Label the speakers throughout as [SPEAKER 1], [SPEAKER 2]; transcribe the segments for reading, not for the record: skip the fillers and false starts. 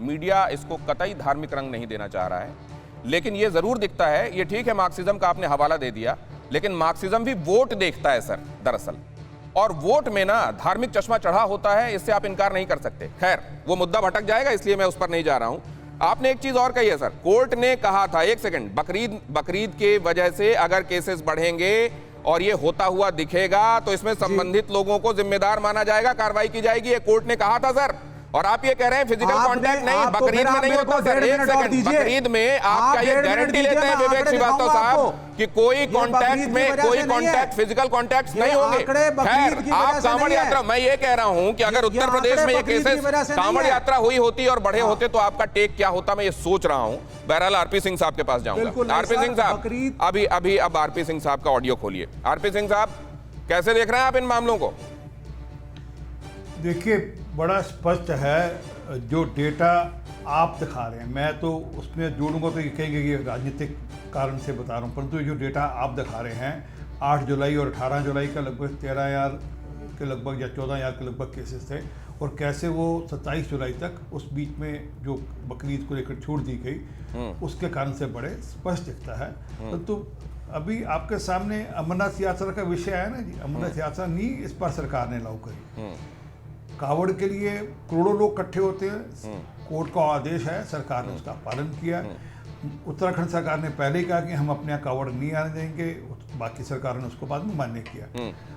[SPEAKER 1] Media इसको कतई धार्मिक रंग नहीं देना चाह रहा है, लेकिन ये जरूर दिखता है, ये ठीक है मार्क्सिज्म का आपने हवाला दे दिया, लेकिन मार्क्सिज्म भी वोट देखता है सर दरअसल, और वोट में ना धार्मिक चश्मा चढ़ा होता है, इससे आप इनकार नहीं कर सकते। खैर वो मुद्दा भटक जाएगा, इसलिए मैं उस पर नहीं जा रहा हूं। आपने एक चीज और कही है सर, कोर्ट ने कहा था, एक सेकंड, बकरीद के वजह से अगर केसेस बढ़ेंगे और ये होता हुआ दिखेगा तो इसमें संबंधित लोगों को जिम्मेदार माना जाएगा, कार्रवाई की जाएगी, ये कोर्ट ने कहा था सर। और आप ये कह रहे हैं फिजिकल कांटेक्ट नहीं, बकरीद में नहीं होता सर। एक सेकंड, बकरीद में आप क्या ये गारंटी लेते हैं विवेक श्रीवास्तव साहब कि कोई कांटेक्ट में कोई कांटेक्ट फिजिकल कांटेक्ट नहीं होंगे? खैर आप कांवड़ यात्रा, मैं ये कह रहा हूं कि अगर उत्तर प्रदेश में ये केसेस कांवड़ यात्रा हुई होती और बढ़े होते तो आपका टेक क्या होता, मैं ये सोच रहा हूं। बहरहाल आरपी सिंह साहब के पास जाऊंगा। आरपी सिंह साहब अब आरपी सिंह साहब का ऑडियो खोलिए। आरपी सिंह साहब कैसे देख रहे हैं आप इन मामलों को?
[SPEAKER 2] देखिए बड़ा स्पष्ट है जो डेटा आप दिखा रहे हैं, मैं तो उसमें जोड़ूंगा तो ये कहेंगे कि राजनीतिक कारण से बता रहा हूँ, परंतु जो डेटा आप दिखा रहे हैं 8 जुलाई और 18 जुलाई का लगभग 13,000 के लगभग या 14,000 के लगभग केसेस थे, और कैसे वो 27 जुलाई तक उस बीच में जो बकरीद को लेकर छूट दी गई उसके कारण से बड़े स्पष्ट दिखता है। परंतु अभी आपके सामने अमरनाथ यात्रा का विषय है ना जी, अमरनाथ यात्रा नहीं इस बार सरकार ने लागू करी। कावड़ के लिए करोड़ों लोग इकट्ठे होते हैं, कोर्ट का आदेश है, सरकार ने उसका पालन किया। उत्तराखंड सरकार ने पहले ही कहा कि हम अपने यहाँ कावड़ नहीं आने देंगे, बाकी सरकारों ने उसको बाद में मान्य किया।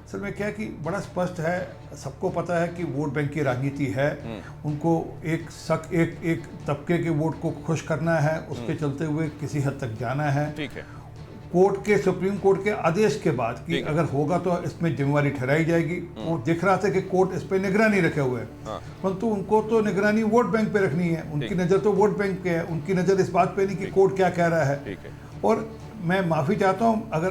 [SPEAKER 2] असल में क्या है कि बड़ा स्पष्ट है, सबको पता है कि वोट बैंक की राजनीति है, उनको एक तबके के वोट को खुश करना है, उसके चलते हुए किसी हद तक जाना है।
[SPEAKER 1] ठीक है,
[SPEAKER 2] कोर्ट के सुप्रीम कोर्ट के आदेश के बाद कि अगर होगा तो इसमें जिम्मेवारी ठहराई जाएगी। वो दिख रहा था कि कोर्ट इस पे निगरानी रखे हुए है, परंतु उनको तो निगरानी वोट बैंक पे रखनी है, उनकी नज़र तो वोट बैंक पे है, उनकी नज़र इस बात पे नहीं कि कोर्ट क्या कह रहा है। और मैं माफ़ी चाहता हूँ अगर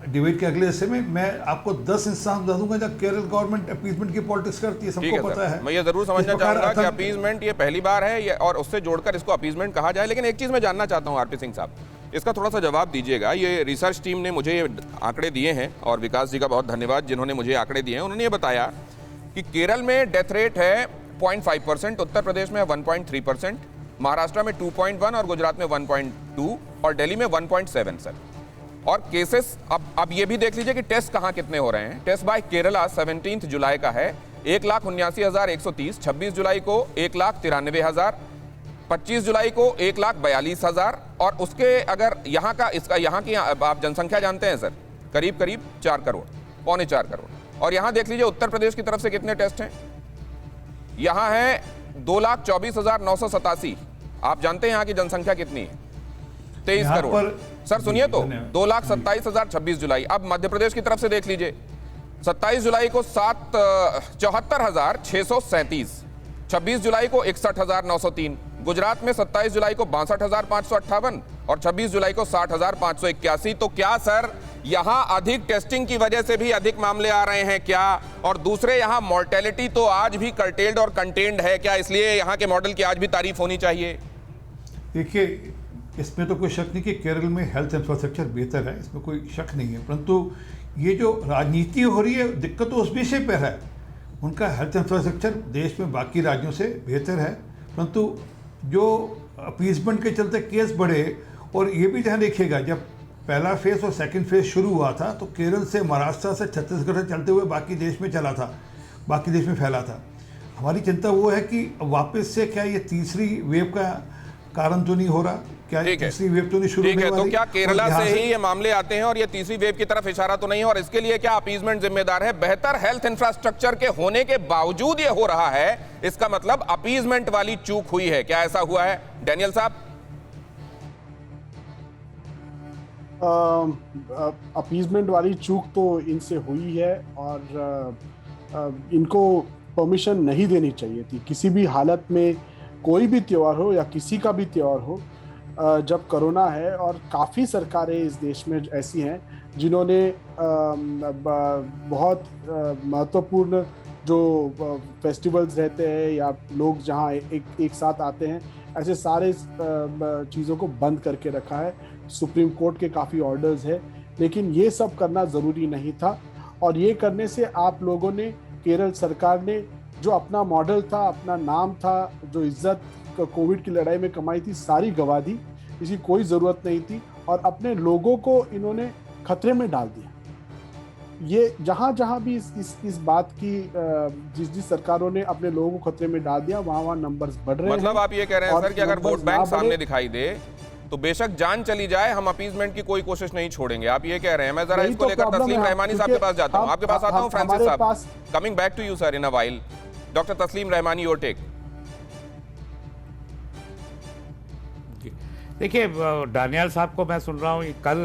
[SPEAKER 2] डिबेट के अगले हिस्से में मैं आपको 10 इंस्टेंस बता दूंगा जब केरल गवर्नमेंट अपीजमेंट की पॉलिटिक्स करती है, सबको पता है।
[SPEAKER 1] मैं ये जरूर समझना चाहूंगा कि अपीजमेंट ये पहली बार है और उससे जोड़कर इसको अपीजमेंट कहा जाए। लेकिन एक चीज़ मैं जानना चाहता हूँ आरपी सिंह साहब, इसका थोड़ा सा जवाब दीजिएगा। ये रिसर्च टीम ने मुझे आंकड़े दिए हैं और विकास जी का बहुत धन्यवाद जिन्होंने मुझे आंकड़े दिए हैं। उन्होंने ये बताया कि केरल में डेथ रेट है 0.5%, उत्तर प्रदेश में 1.3%, महाराष्ट्र में 2.1 और गुजरात में 1.2 और दिल्ली में 1.7 सर। और केसेस अब ये भी देख लीजिए कि टेस्ट कहाँ कितने हो रहे हैं। टेस्ट बाय केरला 17 जुलाई का है 1,79,130, 26 जुलाई को 1,93,000, 25 जुलाई को 1,42,000 और उसके अगर यहाँ की आप जनसंख्या जानते हैं सर, करीब 4 करोड़, पौने 4 करोड़। और यहाँ देख लीजिए उत्तर प्रदेश की तरफ से कितने टेस्ट हैं। यहाँ है 2,24,987। आप जानते हैं यहाँ की जनसंख्या कितनी है? 23 करोड़ सर। सुनिए तो 2,27,000 26 जुलाई। अब मध्य प्रदेश की तरफ से देख लीजिए, 27 जुलाई को 74,637, 26 जुलाई को 61,903, गुजरात में 27 जुलाई को 62,558 और 26 जुलाई को 60,581। तो क्या सर यहां अधिक टेस्टिंग की वजह से भी अधिक मामले आ रहे हैं क्या? और दूसरे यहां मॉर्टेलिटी तो आज भी कर्टेल्ड और कंटेन्ड है क्या? इसलिए यहां के मॉडल की आज भी तारीफ होनी चाहिए।
[SPEAKER 2] देखिए इसमें तो कोई शक नहीं कि केरल में हेल्थ इंफ्रास्ट्रक्चर बेहतर है, इसमें कोई शक नहीं है, परंतु ये जो राजनीति हो रही है दिक्कत तो उस विषय पर है। उनका हेल्थ इंफ्रास्ट्रक्चर देश में बाकी राज्यों से बेहतर है, परंतु जो अपीजमेंट के चलते केस बढ़े। और ये भी ध्यान रखिएगा जब पहला फेज और सेकंड फेज शुरू हुआ था तो केरल से, महाराष्ट्र से, छत्तीसगढ़ से चलते हुए बाकी देश में चला था, बाकी देश में फैला था। हमारी चिंता वो है कि वापस से क्या ये तीसरी वेव का कारण तो नहीं हो रहा, क्या तीसरी वेव तो नहीं शुरू होने वाली?
[SPEAKER 1] तो क्या केरला से ही ये मामले आते हैं और ये तीसरी वेव की तरफ इशारा तो नहीं है? और इसके लिए क्या अपीजमेंट जिम्मेदार है? बेहतर हेल्थ इंफ्रास्ट्रक्चर के होने के बावजूद ये हो रहा है, इसका मतलब अपीजमेंट वाली चूक हुई है। क्या ऐसा हुआ है डैनियल साहब?
[SPEAKER 3] अपीजमेंट वाली चूक तो इनसे हुई है और इनको परमिशन नहीं देनी चाहिए थी किसी भी हालत में, कोई भी त्योहार हो या किसी का भी त्योहार हो। जब कोरोना है और काफ़ी सरकारें इस देश में ऐसी हैं जिन्होंने बहुत महत्वपूर्ण जो फेस्टिवल्स रहते हैं या लोग जहां एक साथ आते हैं, ऐसे सारे चीज़ों को बंद करके रखा है। सुप्रीम कोर्ट के काफ़ी ऑर्डर्स है, लेकिन ये सब करना ज़रूरी नहीं था। और ये करने से आप लोगों ने, केरल सरकार ने जो अपना मॉडल था, अपना नाम था, जो इज्जत कोविड की लड़ाई में कमाई थी सारी गवा दी, इसकी कोई जरूरत नहीं थी, और अपने लोगों को इन्होंने खतरे में डाल दिया। ये जहां जहां भी इस बात की जिस सरकारों ने अपने लोगों को खतरे में डाल दिया, वहां नंबर्स बढ़ रहे हैं।
[SPEAKER 1] मतलब आप ये कह रहे हैं
[SPEAKER 3] और
[SPEAKER 1] सर कि अगर वोट
[SPEAKER 3] numbers
[SPEAKER 1] बैंक
[SPEAKER 3] ना
[SPEAKER 1] सामने
[SPEAKER 3] बढ़े,
[SPEAKER 1] दिखाई दे तो बेशक जान चली जाए, हम अपीजमेंट की कोई कोशिश नहीं छोड़ेंगे, आप ये कह रहे हैं। मैं जरा
[SPEAKER 3] यही
[SPEAKER 1] इसको
[SPEAKER 3] तो
[SPEAKER 1] लेकर
[SPEAKER 3] problem
[SPEAKER 1] तस्लीम
[SPEAKER 3] है,
[SPEAKER 1] रहमानी साहब के पास जाता हूं, आपके पास आता हूं। फ्रांसिस
[SPEAKER 3] हमारे
[SPEAKER 1] साहब,
[SPEAKER 3] पास
[SPEAKER 1] coming back to you sir in a while. Doctor Taslim Rahmani, your take.
[SPEAKER 4] देखिए, डानियल साहब को मैं सुन रहा हूँ कल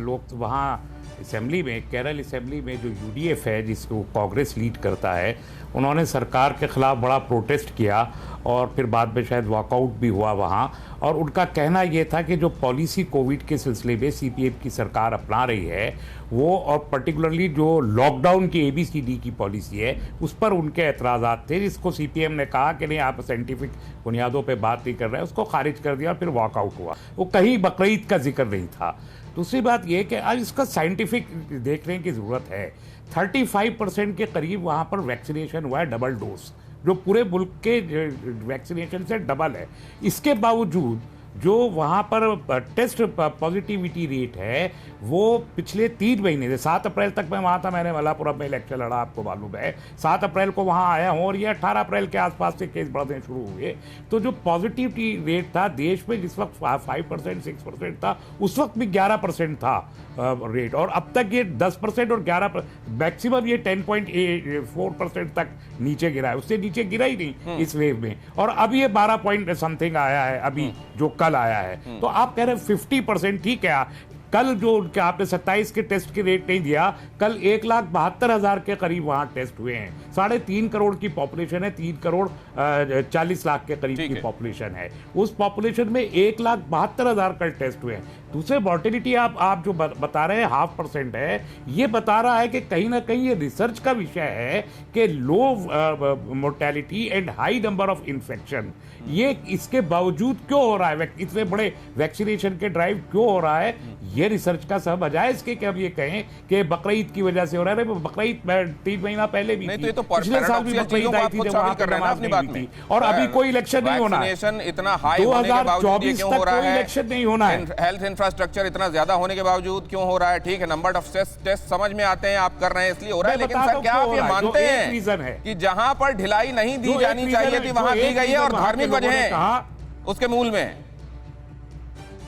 [SPEAKER 4] लोग वहाँ असेंबली में, केरल असेंबली में जो यूडीएफ है जिसको कांग्रेस लीड करता है, उन्होंने सरकार के खिलाफ बड़ा प्रोटेस्ट किया और फिर बाद में शायद वॉकआउट भी हुआ वहाँ। और उनका कहना ये था कि जो पॉलिसी कोविड के सिलसिले में सीपीएम की सरकार अपना रही है वो, और पर्टिकुलरली जो लॉकडाउन की ABCD की पॉलिसी है, उस पर उनके एतराज़ात थे, जिसको सीपीएम ने कहा कि नहीं, आप साइंटिफिक बुनियादों पे बात नहीं कर रहे हैं, उसको खारिज कर दिया और फिर वॉकआउट हुआ। वो कहीं बकरीद का जिक्र नहीं था। दूसरी बात यह कि आज इसका साइंटिफिक देखने की ज़रूरत है। 35% के करीब वहाँ पर वैक्सीनेशन हुआ है, डबल डोज, जो पूरे मुल्क के वैक्सीनेशन से डबल है। इसके बावजूद जो वहाँ पर टेस्ट पॉजिटिविटी रेट है वो पिछले 3 महीने से, 7 अप्रैल तक मैं वहाँ था, मैंने मलापुरम में इलेक्शन लड़ा, आपको मालूम है, 7 अप्रैल को वहाँ आया हूँ, और ये 18 अप्रैल के आसपास से केस बढ़ने शुरू हुए। तो जो पॉजिटिविटी रेट था देश में जिस वक्त 5% 6% था, उस वक्त भी 11% था रेट, और अब तक ये 10% और 11%, मैक्सिमम ये 10.4% तक नीचे गिरा है, उससे नीचे गिरा ही नहीं इस वेव में। और अब ये 12 पॉइंट समथिंग आया है अभी जो कल आया है। तो आप कह रहे हैं 50%, ठीक है। कल जो क्या आपने 27 के टेस्ट के रेट नहीं दिया, कल 1,72,000 के करीब वहां टेस्ट हुए हैं। 3.5 करोड़ की पॉपुलेशन है, 3 करोड़ 40 लाख के करीब की पॉपुलेशन है। उस पॉपुलेशन में 1,72,000 का टेस्ट हुए हैं। दूसरे मॉर्टेलिटी आप जो बता रहे हैं 0.5% है, ये बता रहा है कि कहीं ना कहीं ये रिसर्च का विषय है कि low mortality and high number of infection, ये इसके बावजूद क्यों हो रहा है, इतने बड़े वैक्सीनेशन के ड्राइव क्यों हो रहा है, ये रिसर्च का सब बजाय इसके कि हम ये कहें कि बकरीद की वजह से हो रहा है। बकरीद 3 महीना पहले भी थी,
[SPEAKER 1] तो
[SPEAKER 4] पिछले साल भी बकरीद आई थी जब वहां पर नमाज नहीं हुई थी, और अभी कोई इलेक्शन नहीं होना है।
[SPEAKER 1] इतना हाई होने के बावजूद ये
[SPEAKER 4] 2024
[SPEAKER 1] क्यों हो
[SPEAKER 4] तक
[SPEAKER 1] रहा
[SPEAKER 4] कोई
[SPEAKER 1] है?
[SPEAKER 4] इलेक्शन नहीं होना है।
[SPEAKER 1] हेल्थ इंफ्रास्ट्रक्चर इतना ज्यादा होने के बावजूद क्यों हो रहा है? ठीक है, नंबर ऑफ टेस्ट समझ में आते हैं, आप कर रहे हैं इसलिए हो रहा है, लेकिन सर क्या आप ये मानते हैं कि जहां पर ढिलाई नहीं दी जानी चाहिए थी वहां दी गई है और धार्मिक वजह उसके मूल में है?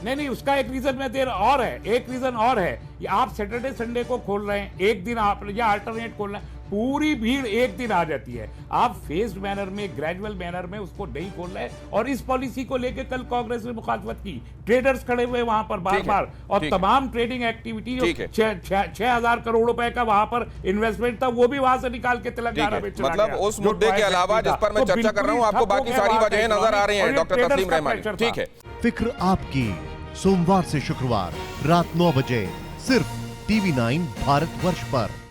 [SPEAKER 4] नहीं, उसका एक रीजन मैं दे रहा और है, एक रीजन और है। ये आप सैटरडे संडे को खोल रहे हैं, एक दिन आप या अल्टरनेट खोल रहे हैं, पूरी भीड़ एक दिन आ जाती है। आप फेस्ड मैनर में, ग्रेजुअल मैनर में उसको नहीं खोल रहे। और इस पॉलिसी को लेकर कल कांग्रेस ने मुखालफत की, ट्रेडर्स खड़े हुए वहां पर बार-बार, और तमाम ट्रेडिंग एक्टिविटी 6,000 करोड़ रुपए का वहां पर इन्वेस्टमेंट था, वो भी वहां से निकाल के तेलंगाना में चला गया।
[SPEAKER 1] मतलब उस मुद्दे के अलावा जिस पर मैं चर्चा कर रहा हूं, आपको बाकी सारी वजहें नजर आ रही हैं डॉक्टर तस्लीम रहमानी। ठीक है,
[SPEAKER 5] फिक्र आपकी, सोमवार से शुक्रवार रात 9 बजे सिर्फ TV9 भारतवर्ष पर।